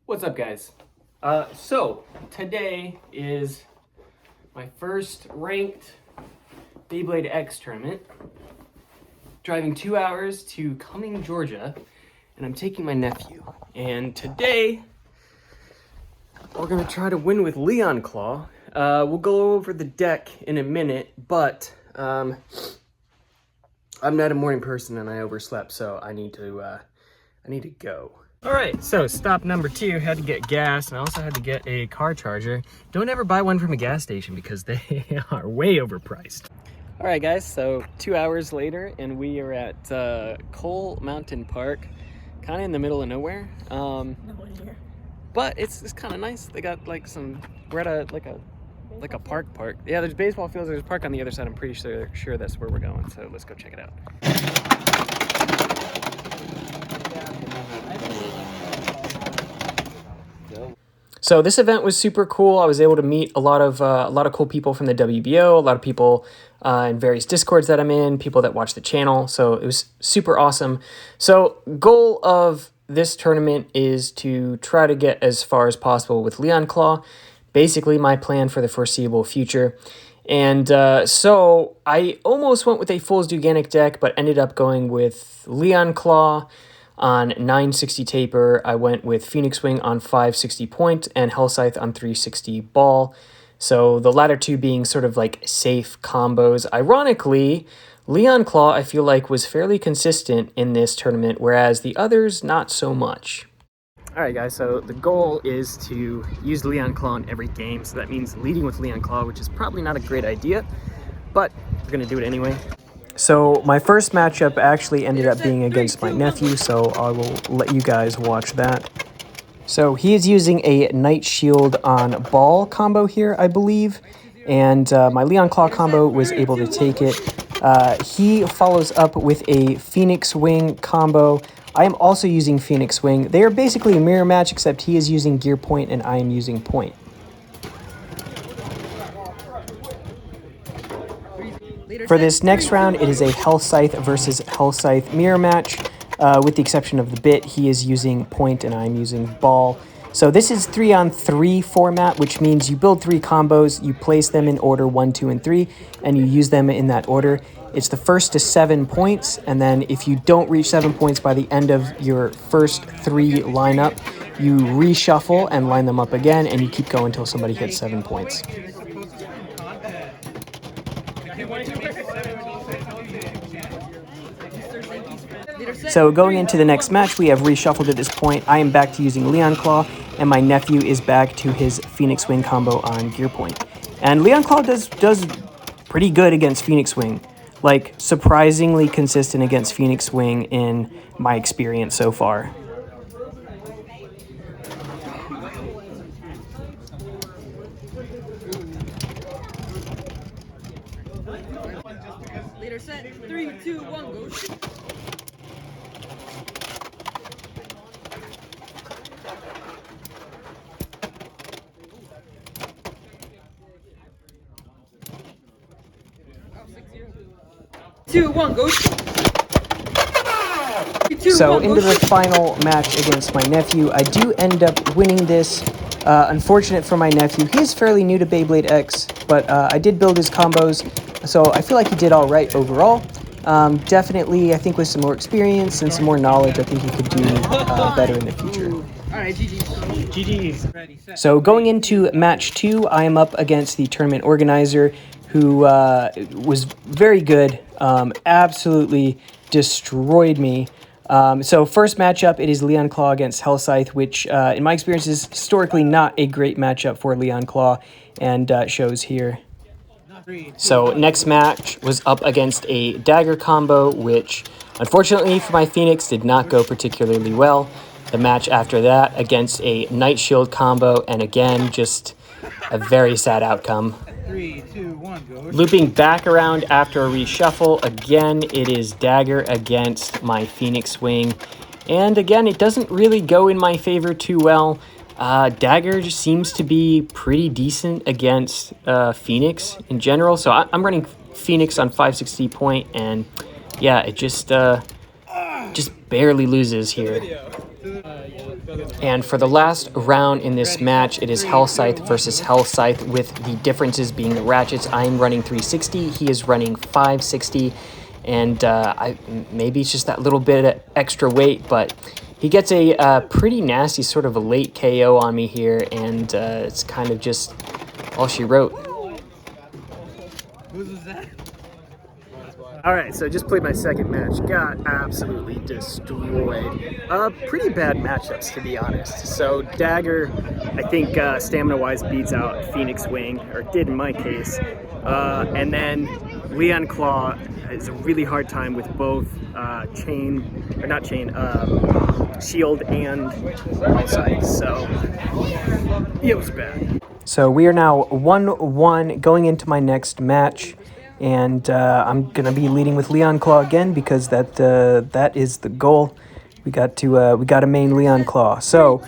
What's up, guys? So today is my first ranked Beyblade X tournament. Driving 2 hours to Cumming, Georgia, and I'm taking my nephew. And today we're gonna try to win with Leonclaw. We'll go over the deck in a minute, but I'm not a morning person and I overslept, so I need to go. All right, so stop number 2, had to get gas, and I also had to get a car charger. Don't ever buy one from a gas station because they are way overpriced. All right, guys, so 2 hours later, and we are at Cole Mountain Park, kind of in the middle of nowhere. But it's kind of nice. They got like we're at a park. Yeah, there's baseball fields, there's a park on the other side. I'm pretty sure that's where we're going, so let's go check it out. So this event was super cool. I was able to meet a lot of cool people from the WBO, a lot of people in various Discords that I'm in, people that watch the channel. So it was super awesome. So goal of this tournament is to try to get as far as possible with Leonclaw. Basically my plan for the foreseeable future. And so I almost went with a Fool's Duganic deck, but ended up going with Leonclaw on 960 taper. I went with Phoenix Wing on 560 point and Hell Scythe on 360 ball. So the latter two being sort of like safe combos. Ironically, Leonclaw I feel like was fairly consistent in this tournament, whereas the others not so much. All right, guys, so the goal is to use Leonclaw in every game. So that means leading with Leonclaw, which is probably not a great idea, but we're gonna do it anyway. So my first matchup actually ended up being against my nephew, so I will let you guys watch that. So he is using a Night Shield on ball combo here, I believe, and my Leonclaw combo was able to take it. He follows up with a Phoenix Wing combo. I am also using Phoenix Wing. They are basically a mirror match, except he is using Gear Point and I am using Point. For this next round, it is a Hell Scythe versus Hell Scythe mirror match. With the exception of the bit, he is using Point and I'm using ball. So this is 3-on-3 format, which means you build 3 combos, you place them in order 1, 2, and 3, and you use them in that order. It's the first to 7 points, and then if you don't reach 7 points by the end of your first 3 lineup, you reshuffle and line them up again, and you keep going until somebody hits 7 points. So going into the next match, we have reshuffled at this point. I am back to using Leonclaw, and my nephew is back to his Phoenix Wing combo on Gear Point. And Leonclaw does pretty good against Phoenix Wing. Like, surprisingly consistent against Phoenix Wing in my experience so far. Leader set, 3, 2, 1, go. So into the final match against my nephew. I do end up winning this. Unfortunate for my nephew. He is fairly new to Beyblade X, but I did build his combos, so I feel like he did all right overall. Definitely, I think with some more experience and some more knowledge, I think he could do better in the future. All right, GG's. So going into match 2, I am up against the tournament organizer, who was very good, absolutely destroyed me. So first matchup, it is Leonclaw against Hell Scythe, which in my experience is historically not a great matchup for Leonclaw, and shows here. So next match was up against a dagger combo, which unfortunately for my Phoenix did not go particularly well. The match after that against a Night Shield combo, and again, just a very sad outcome. 3, 2, 1, go. Looping back around after a reshuffle, again, it is dagger against my Phoenix Wing. And again, it doesn't really go in my favor too well. Dagger just seems to be pretty decent against Phoenix in general. So I'm running Phoenix on 560 point, and yeah, it just barely loses here. And for the last round in this match, it is Hellscythe versus Hellscythe, with the differences being the ratchets. I'm running 360, he is running 560, and maybe it's just that little bit of extra weight, but he gets a pretty nasty sort of a late KO on me here, and it's kind of just all she wrote. Who's that? All right, so just played my second match. Got absolutely destroyed. Pretty bad matchups, to be honest. So Dagger, I think stamina-wise beats out Phoenix Wing, or did in my case. And then Leonclaw has a really hard time with both Shield and Hellscythe. So it was bad. So we are now 1-1 going into my next match. And I'm gonna be leading with Leonclaw again because that is the goal. We got to main Leonclaw. So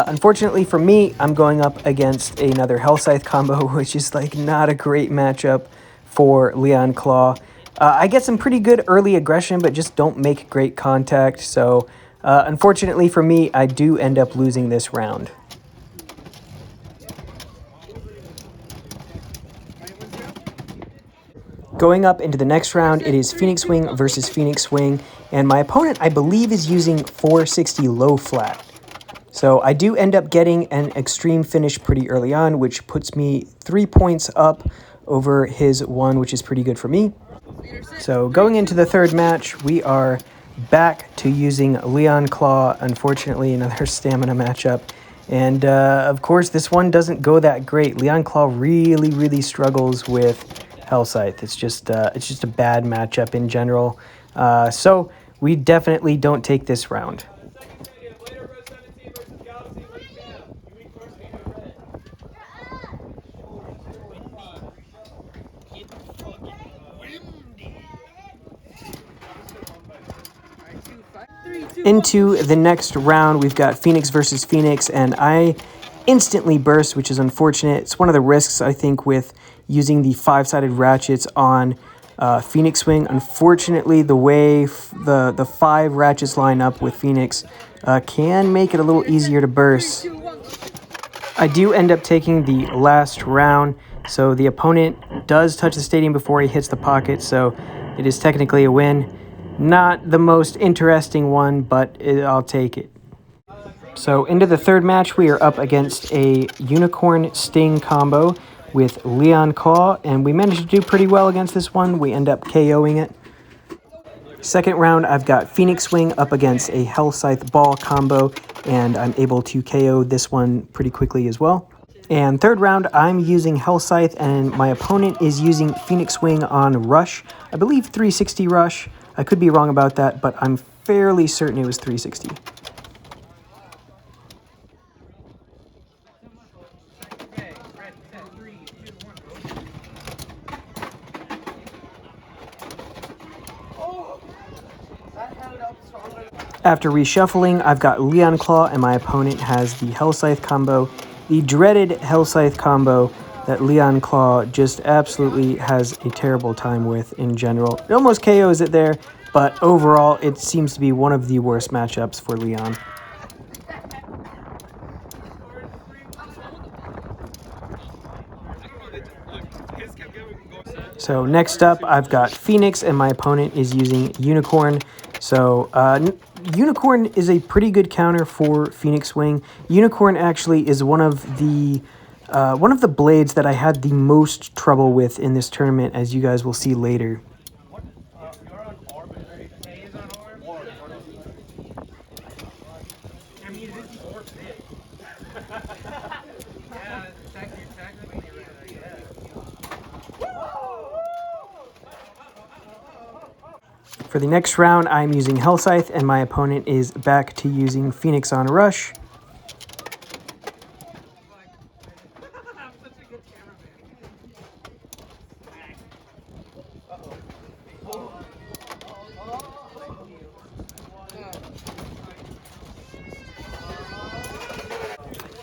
unfortunately for me, I'm going up against another Hellscythe combo, which is like not a great matchup for Leonclaw. I get some pretty good early aggression, but just don't make great contact. So unfortunately for me, I do end up losing this round. Going up into the next round, it is Phoenix Wing versus Phoenix Wing, and my opponent, I believe, is using 460 low flat. So I do end up getting an extreme finish pretty early on, which puts me 3 points up over his 1, which is pretty good for me. So going into the third match, we are back to using Leonclaw. Unfortunately, another stamina matchup. And of course, this one doesn't go that great. Leonclaw really struggles with Hellscythe. It's just a bad matchup in general. So we definitely don't take this round. Into the next round, we've got Phoenix versus Phoenix, and I instantly burst, which is unfortunate. It's one of the risks, I think, with using the 5-sided ratchets on Phoenix Wing. Unfortunately, the way the 5 ratchets line up with Phoenix can make it a little easier to burst. I do end up taking the last round, so the opponent does touch the stadium before he hits the pocket, so it is technically a win. Not the most interesting one, but I'll take it. So into the third match, we are up against a Unicorn Sting combo with Leonclaw, and we managed to do pretty well against this one. We end up KOing it. Second round, I've got Phoenix Wing up against a Hellscythe Ball combo, and I'm able to KO this one pretty quickly as well. And third round, I'm using Hellscythe, and my opponent is using Phoenix Wing on Rush. I believe 360 Rush. I could be wrong about that, but I'm fairly certain it was 360. After reshuffling, I've got Leonclaw, and my opponent has the Hellscythe combo, the dreaded Hellscythe combo that Leonclaw just absolutely has a terrible time with in general. It almost KOs it there, but overall, it seems to be one of the worst matchups for Leon. So next up, I've got Phoenix, and my opponent is using Unicorn. So Unicorn is a pretty good counter for Phoenix Wing. Unicorn actually is one of the blades that I had the most trouble with in this tournament, as you guys will see later. For the next round, I'm using Hellscythe, and my opponent is back to using Phoenix on Rush.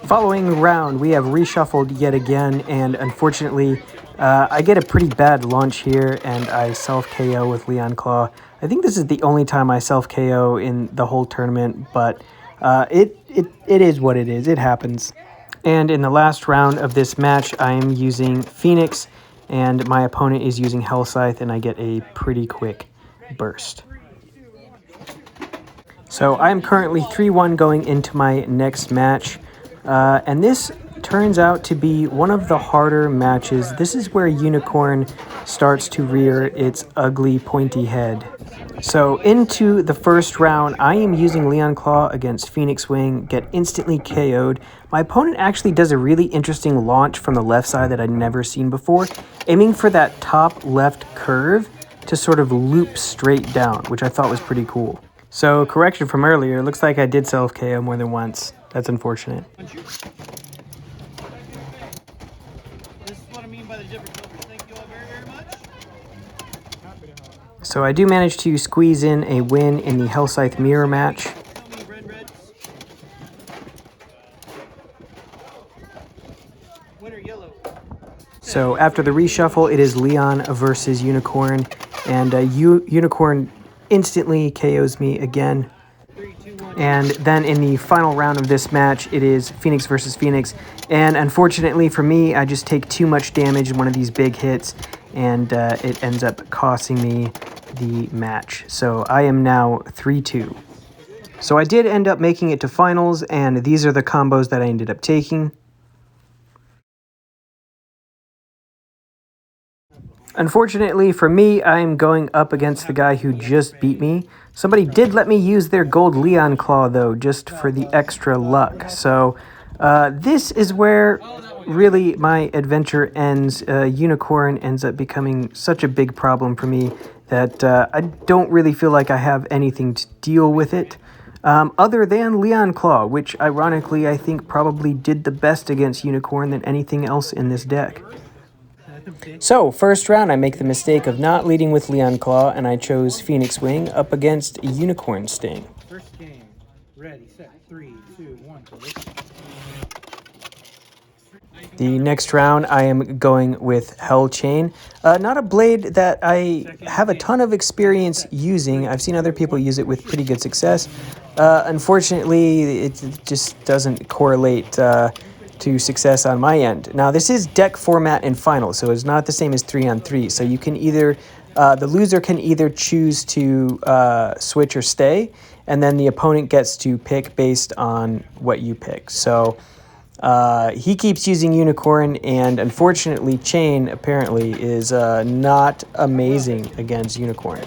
Following round, we have reshuffled yet again, and unfortunately, I get a pretty bad launch here, and I self-KO with Leonclaw. I think this is the only time I self-KO in the whole tournament, but It is what it is. It happens. And in the last round of this match, I am using Phoenix, and my opponent is using Hellscythe, and I get a pretty quick burst. So I'm currently 3-1 going into my next match, and this turns out to be one of the harder matches. This is where Unicorn starts to rear its ugly pointy head. So into the first round, I am using Leonclaw against Phoenix Wing, get instantly KO'd. My opponent actually does a really interesting launch from the left side that I'd never seen before, aiming for that top left curve to sort of loop straight down, which I thought was pretty cool. So, correction from earlier, looks like I did self-KO more than once. That's unfortunate. This is what I mean by the different colors. Thank you all very, very much. So I do manage to squeeze in a win in the Hellscythe mirror match. Tell me, red. Winner, yellow. So after the reshuffle, it is Leon versus Unicorn, and Unicorn instantly KOs me again. 3, 2, 1. And then in the final round of this match, it is Phoenix versus Phoenix. And unfortunately for me, I just take too much damage in one of these big hits, and it ends up costing me the match. So I am now 3-2. So I did end up making it to finals, and these are the combos that I ended up taking. Unfortunately for me, I am going up against the guy who just beat me. Somebody did let me use their gold Leonclaw, though, just for the extra luck. So this is where really my adventure ends. Unicorn ends up becoming such a big problem for me that I don't really feel like I have anything to deal with it. Other than Leonclaw, which ironically I think probably did the best against Unicorn than anything else in this deck. So, first round, I make the mistake of not leading with Leonclaw, and I chose Phoenix Wing up against Unicorn Sting. First game. Ready, set, 3, 2, 1. The next round, I am going with Hell Chain. Not a blade that I have a ton of experience using. I've seen other people use it with pretty good success. Unfortunately, it just doesn't correlate to success on my end. Now, this is deck format and final, so it's not the same as 3-on-3. So you can either, the loser can either choose to switch or stay, and then the opponent gets to pick based on what you pick. So he keeps using Unicorn, and unfortunately, Chain apparently is not amazing against Unicorn.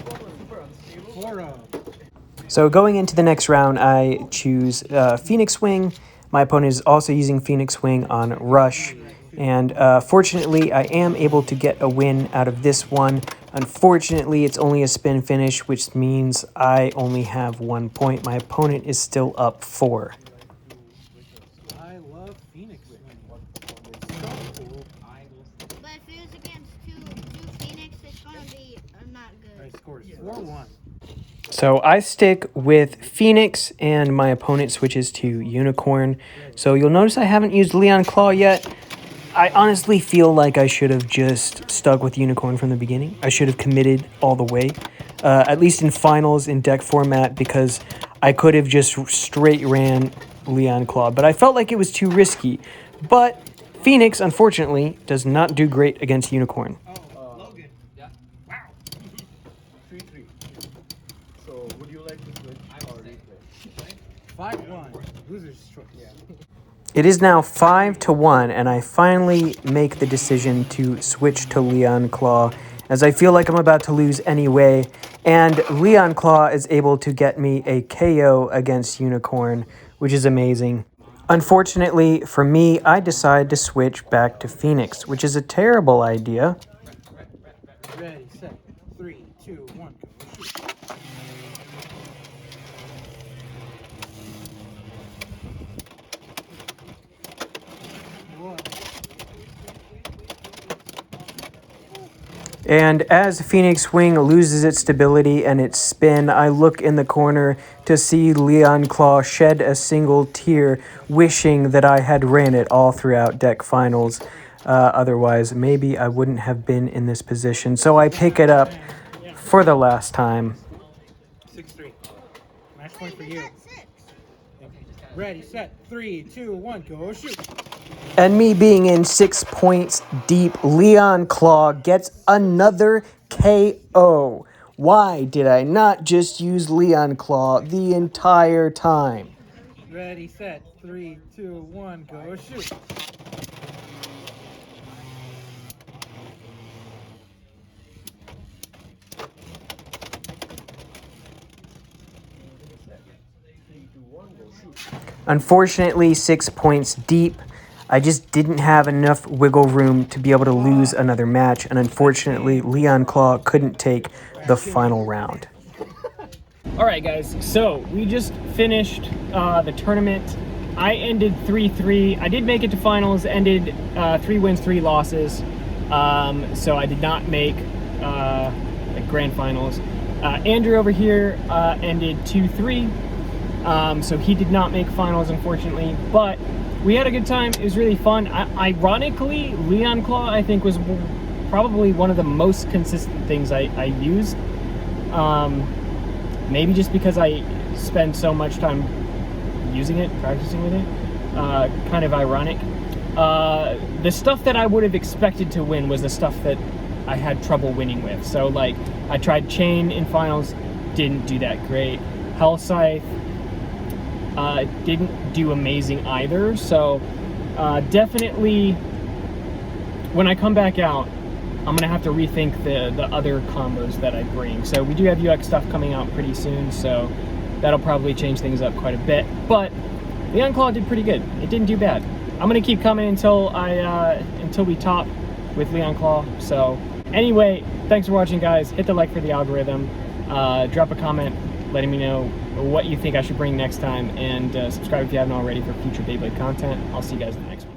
So going into the next round, I choose Phoenix Wing. My opponent is also using Phoenix Wing on Rush, and fortunately, I am able to get a win out of this one. Unfortunately, it's only a spin finish, which means I only have 1 point. My opponent is still up 4. I love Phoenix Wing. But if it was against two Phoenix, it's gonna be not good. I scored 4-1. So I stick with Phoenix, and my opponent switches to Unicorn. So you'll notice I haven't used Leonclaw yet. I honestly feel like I should have just stuck with Unicorn from the beginning. I should have committed all the way, at least in finals in deck format, because I could have just straight ran Leonclaw. But I felt like it was too risky. But Phoenix, unfortunately, does not do great against Unicorn. Logan. Yeah. Wow. 3-3. So, would you like to switch or replay? 5-1. Loser's choice. Yeah. It is now 5-1, and I finally make the decision to switch to Leonclaw, as I feel like I'm about to lose anyway, and Leonclaw is able to get me a KO against Unicorn, which is amazing. Unfortunately for me, I decide to switch back to Phoenix, which is a terrible idea. Ready, set, 3, 2, 1. And as Phoenix Wing loses its stability and its spin, I look in the corner to see Leonclaw shed a single tear, wishing that I had ran it all throughout deck finals. Otherwise, maybe I wouldn't have been in this position. So I pick it up for the last time. 6-3. Match point for you. That's 6. Okay. Ready, set, 3, 2, 1, go shoot. And me being in 6 points deep, Leonclaw gets another KO. Why did I not just use Leonclaw the entire time? Ready, set, 3, 2, 1, go shoot. Unfortunately, 6 points deep. I just didn't have enough wiggle room to be able to lose another match, and unfortunately, Leonclaw couldn't take the final round. All right, guys, so we just finished the tournament. I ended 3-3. I did make it to finals, ended 3 wins, 3 losses. So I did not make the grand finals. Andrew over here ended 2-3. So he did not make finals, unfortunately, but we had a good time. It was really fun. Ironically, Leonclaw, I think, was probably one of the most consistent things I used. Maybe just because I spend so much time using it, practicing with it. Kind of ironic. The stuff that I would have expected to win was the stuff that I had trouble winning with. So, like, I tried Chain in finals, didn't do that great. Hell Scythe, didn't do amazing either. So definitely when I come back out, I'm gonna have to rethink the other combos that I bring. So we do have UX stuff coming out pretty soon, so that'll probably change things up quite a bit. But Leonclaw did pretty good. It didn't do bad. I'm gonna keep coming until we top with Leonclaw. So anyway, thanks for watching, guys. Hit the like for the algorithm. Drop a comment letting me know what you think I should bring next time, and subscribe if you haven't already for future Beyblade content. I'll see you guys in the next one.